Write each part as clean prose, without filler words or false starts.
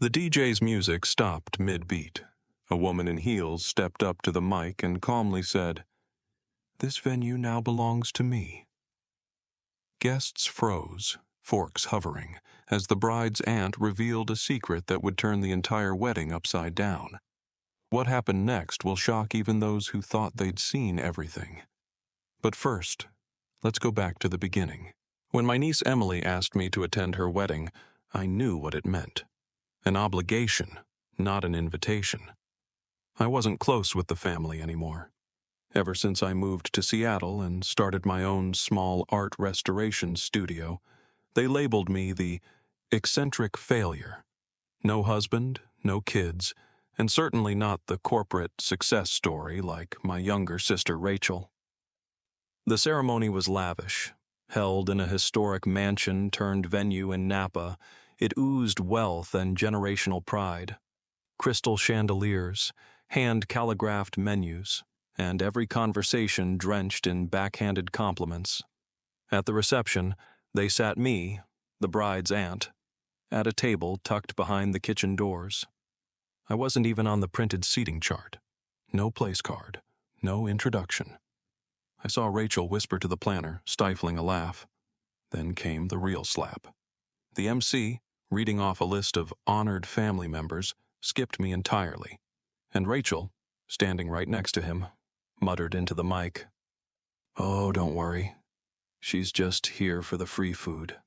The DJ's music stopped mid-beat. A woman in heels stepped up to the mic and calmly said, "This venue now belongs to me." Guests froze, forks hovering, as the bride's aunt revealed a secret that would turn the entire wedding upside down. What happened next will shock even those who thought they'd seen everything. But first, let's go back to the beginning. When my niece Emily asked me to attend her wedding, I knew what it meant. An obligation, not an invitation. I wasn't close with the family anymore. Ever since I moved to Seattle and started my own small art restoration studio, they labeled me the eccentric failure. No husband, no kids, and certainly not the corporate success story like my younger sister Rachel. The ceremony was lavish. Held in a historic mansion-turned-venue in Napa, it oozed wealth and generational pride. Crystal chandeliers, hand-calligraphed menus, and every conversation drenched in backhanded compliments. At the reception, they sat me, the bride's aunt, at a table tucked behind the kitchen doors. I wasn't even on the printed seating chart. No place card, no introduction. I saw Rachel whisper to the planner, stifling a laugh. Then came the real slap. The MC, reading off a list of honored family members, skipped me entirely, and Rachel, standing right next to him, muttered into the mic, "Oh, don't worry. She's just here for the free food."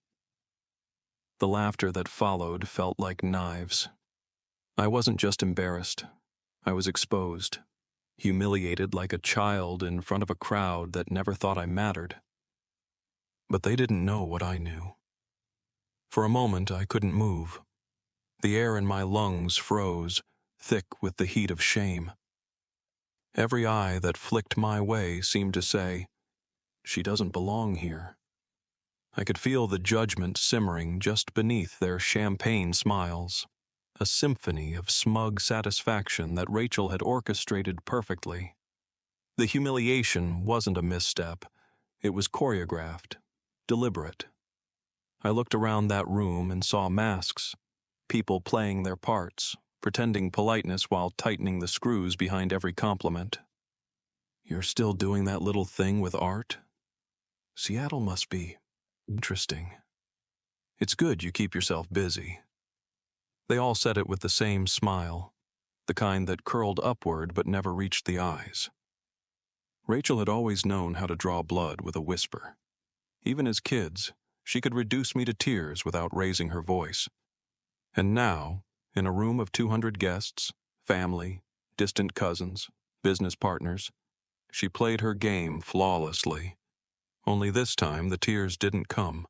The laughter that followed felt like knives. I wasn't just embarrassed. I was exposed, humiliated like a child in front of a crowd that never thought I mattered. But they didn't know what I knew. For a moment, I couldn't move. The air in my lungs froze, thick with the heat of shame. Every eye that flicked my way seemed to say, "She doesn't belong here." I could feel the judgment simmering just beneath their champagne smiles, a symphony of smug satisfaction that Rachel had orchestrated perfectly. The humiliation wasn't a misstep. It was choreographed, deliberate. I looked around that room and saw masks, people playing their parts, pretending politeness while tightening the screws behind every compliment. "You're still doing that little thing with art? Seattle must be interesting. It's good you keep yourself busy." They all said it with the same smile, the kind that curled upward but never reached the eyes. Rachel had always known how to draw blood with a whisper. Even as kids, she could reduce me to tears without raising her voice. And now, in a room of 200 guests, family, distant cousins, business partners, she played her game flawlessly. Only this time the tears didn't come.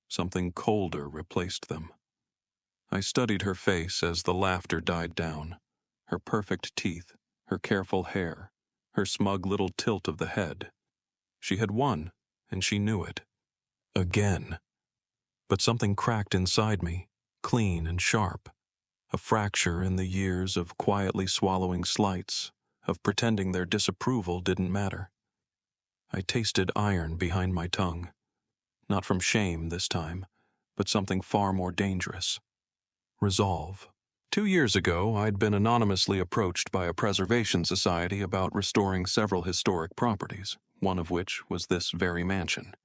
Something colder replaced them. I studied her face as the laughter died down. Her perfect teeth, her careful hair, her smug little tilt of the head. She had won, and she knew it. Again. But something cracked inside me, clean and sharp. A fracture in the years of quietly swallowing slights, of pretending their disapproval didn't matter. I tasted iron behind my tongue. Not from shame this time, but something far more dangerous. Resolve. 2 years ago, I'd been anonymously approached by a preservation society about restoring several historic properties, one of which was this very mansion.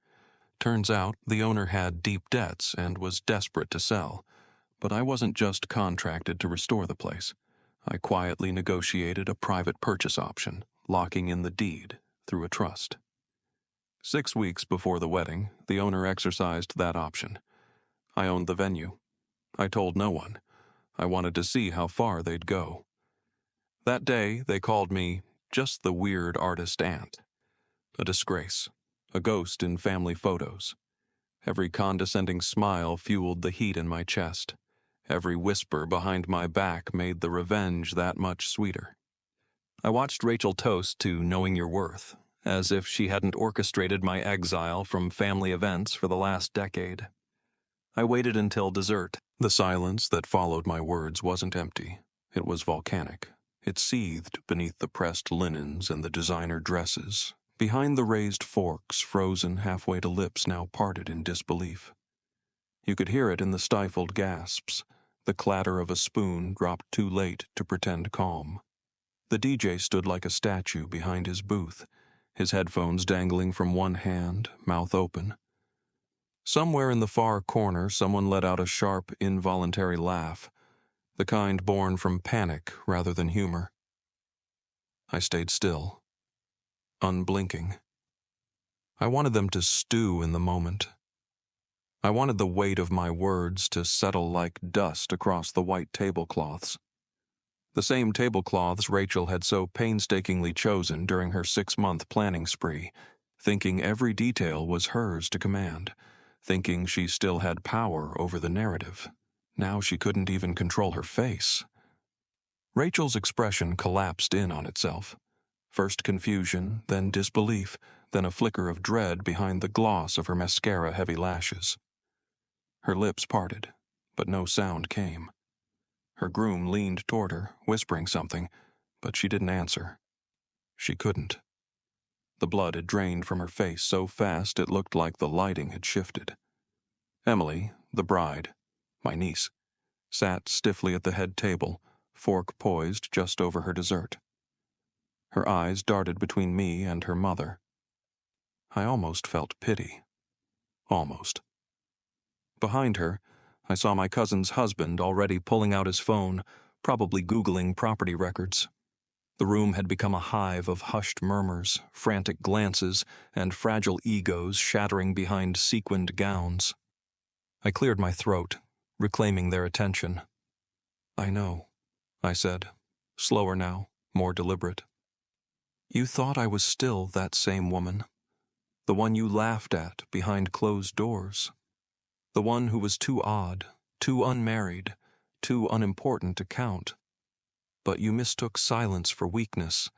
Turns out, the owner had deep debts and was desperate to sell, but I wasn't just contracted to restore the place. I quietly negotiated a private purchase option, locking in the deed through a trust. 6 weeks before the wedding, the owner exercised that option. I owned the venue. I told no one. I wanted to see how far they'd go. That day, they called me just the weird artist aunt. A disgrace. A ghost in family photos. Every condescending smile fueled the heat in my chest. Every whisper behind my back made the revenge that much sweeter. I watched Rachel toast to knowing your worth, as if she hadn't orchestrated my exile from family events for the last decade. I waited until dessert. The silence that followed my words wasn't empty. It was volcanic. It seethed beneath the pressed linens and the designer dresses, behind the raised forks frozen halfway to lips now parted in disbelief. You could hear it in the stifled gasps, The clatter of a spoon dropped too late to pretend calm. The DJ stood like a statue behind his booth, his headphones dangling from one hand, mouth open. Somewhere in the far corner, someone let out a sharp, involuntary laugh, the kind born from panic rather than humor. I stayed still, unblinking. I wanted them to stew in the moment. I wanted the weight of my words to settle like dust across the white tablecloths. The same tablecloths Rachel had so painstakingly chosen during her 6-month planning spree, thinking every detail was hers to command, thinking she still had power over the narrative. Now she couldn't even control her face. Rachel's expression collapsed in on itself. First confusion, then disbelief, then a flicker of dread behind the gloss of her mascara-heavy lashes. Her lips parted, but no sound came. Her groom leaned toward her, whispering something, but she didn't answer. She couldn't. The blood had drained from her face so fast it looked like the lighting had shifted. Emily, the bride, my niece, sat stiffly at the head table, fork poised just over her dessert. Her eyes darted between me and her mother. I almost felt pity. Almost. Behind her, I saw my cousin's husband already pulling out his phone, probably Googling property records. The room had become a hive of hushed murmurs, frantic glances, and fragile egos shattering behind sequined gowns. I cleared my throat, reclaiming their attention. "I know," I said, slower now, more deliberate. "You thought I was still that same woman, the one you laughed at behind closed doors. The one who was too odd, too unmarried, too unimportant to count. But you mistook silence for weakness,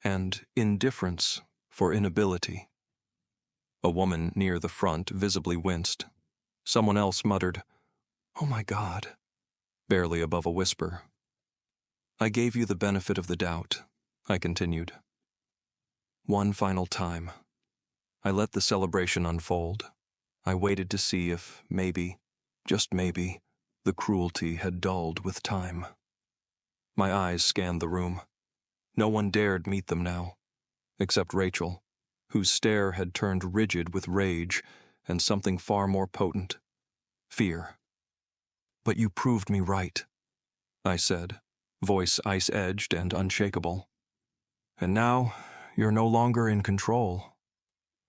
and indifference for inability." A woman near the front visibly winced. Someone else muttered, "Oh my God," barely above a whisper. "I gave you the benefit of the doubt," I continued. "One final time. I let the celebration unfold. I waited to see if maybe, just maybe, the cruelty had dulled with time." My eyes scanned the room. No one dared meet them now, except Rachel, whose stare had turned rigid with rage and something far more potent, fear. "But you proved me right," I said, voice ice-edged and unshakable. "And now, you're no longer in control."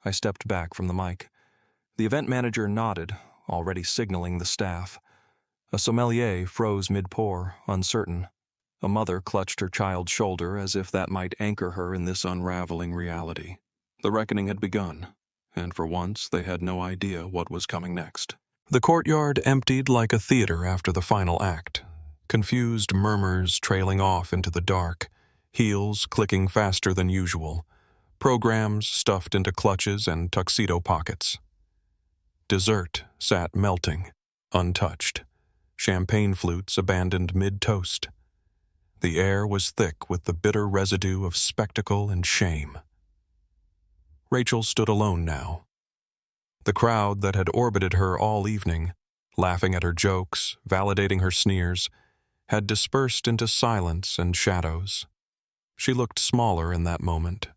I stepped back from the mic. The event manager nodded, already signaling the staff. A sommelier froze mid-pour, uncertain. A mother clutched her child's shoulder as if that might anchor her in this unraveling reality. The reckoning had begun, and for once they had no idea what was coming next. The courtyard emptied like a theater after the final act, confused murmurs trailing off into the dark, heels clicking faster than usual, programs stuffed into clutches and tuxedo pockets. Dessert sat melting, untouched, champagne flutes abandoned mid-toast. The air was thick with the bitter residue of spectacle and shame. Rachel stood alone now. The crowd that had orbited her all evening, laughing at her jokes, validating her sneers, had dispersed into silence and shadows. She looked smaller in that moment,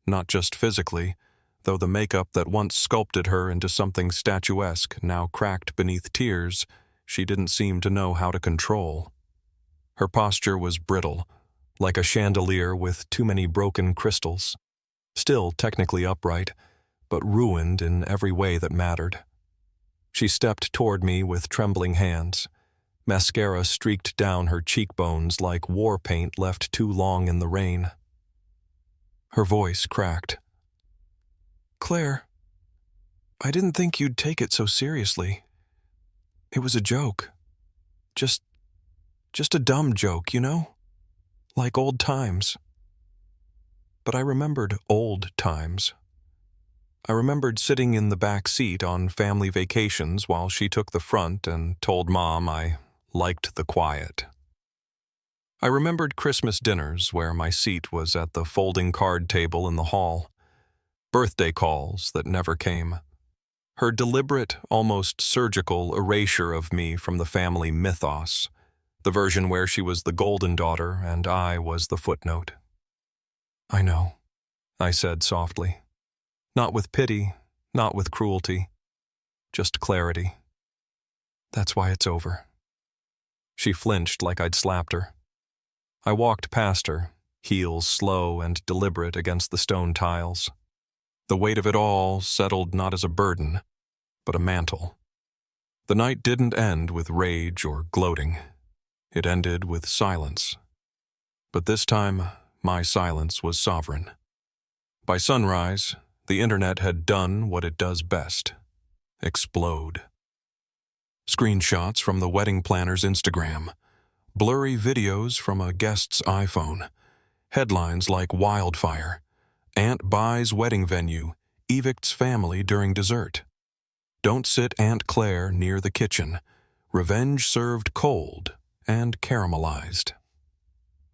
not just physically, though the makeup that once sculpted her into something statuesque now cracked beneath tears she didn't seem to know how to control. Her posture was brittle, like a chandelier with too many broken crystals, still technically upright, but ruined in every way that mattered. She stepped toward me with trembling hands. Mascara streaked down her cheekbones like war paint left too long in the rain. Her voice cracked. "Claire, I didn't think you'd take it so seriously. It was a joke. Just a dumb joke, you know? Like old times." But I remembered old times. I remembered sitting in the back seat on family vacations while she took the front and told Mom I liked the quiet. I remembered Christmas dinners where my seat was at the folding card table in the hall. Birthday calls that never came. Her deliberate, almost surgical erasure of me from the family mythos. The version where she was the golden daughter and I was the footnote. "I know," I said softly. Not with pity, not with cruelty, just clarity. "That's why it's over." She flinched like I'd slapped her. I walked past her, heels slow and deliberate against the stone tiles. The weight of it all settled not as a burden, but a mantle. The night didn't end with rage or gloating. It ended with silence. But this time, my silence was sovereign. By sunrise, the internet had done what it does best: explode. Screenshots from the wedding planner's Instagram, blurry videos from a guest's iPhone, headlines like wildfire: "Aunt buys wedding venue, evicts family during dessert." "Don't sit Aunt Claire near the kitchen. Revenge served cold and caramelized."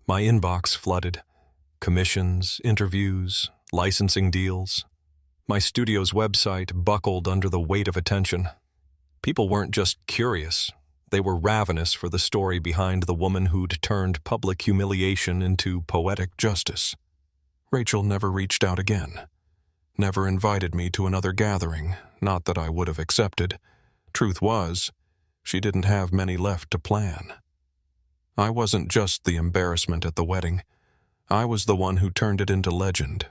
My inbox flooded. Commissions, interviews, licensing deals. My studio's website buckled under the weight of attention. People weren't just curious. They were ravenous for the story behind the woman who'd turned public humiliation into poetic justice. Rachel never reached out again. Never invited me to another gathering, not that I would have accepted. Truth was, she didn't have many left to plan. I wasn't just the embarrassment at the wedding. I was the one who turned it into legend.